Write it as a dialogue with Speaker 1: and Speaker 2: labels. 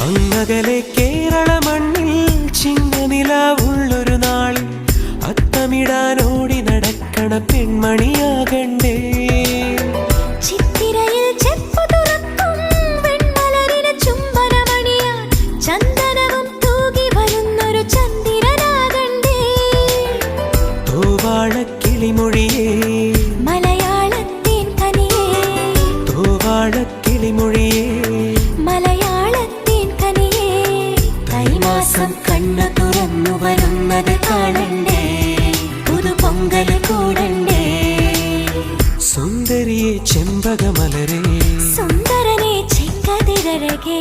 Speaker 1: അങ്ങകലെ കേരള മണ്ണിൽ ചിങ്ങനിലാവുള്ളൊരു നാളിൽ അത്തമിടാനോടി നടക്കണ പെൺമണിയാകണ്ടേ.
Speaker 2: ചിത്തിരയിൽ ചെപ്പു തുറക്കും വെൺമലരിന് ചുംബനമണിയാൻ ചന്ദനവും തൂകി വരുന്നൊരു ചന്ദ്രനാകണ്ടേ.
Speaker 1: തോവാളക്കിളിമൊഴിയേ
Speaker 2: മലയാളത്തിൻ കനിയേ,
Speaker 1: തോവാളക്കിളിമൊഴിയേ
Speaker 2: മലയാളത്തിൻ കനിയേ. തൈമാസം കണ്ണു തുറന്നു വരുന്നത് കാണണ്ടേ, പുതുപൊങ്കൽ കൂടണ്ടേ.
Speaker 1: സുന്ദരിയെ ചെമ്പകമലരേ,
Speaker 2: സുന്ദരനെ ചെങ്കതിരഴകേ.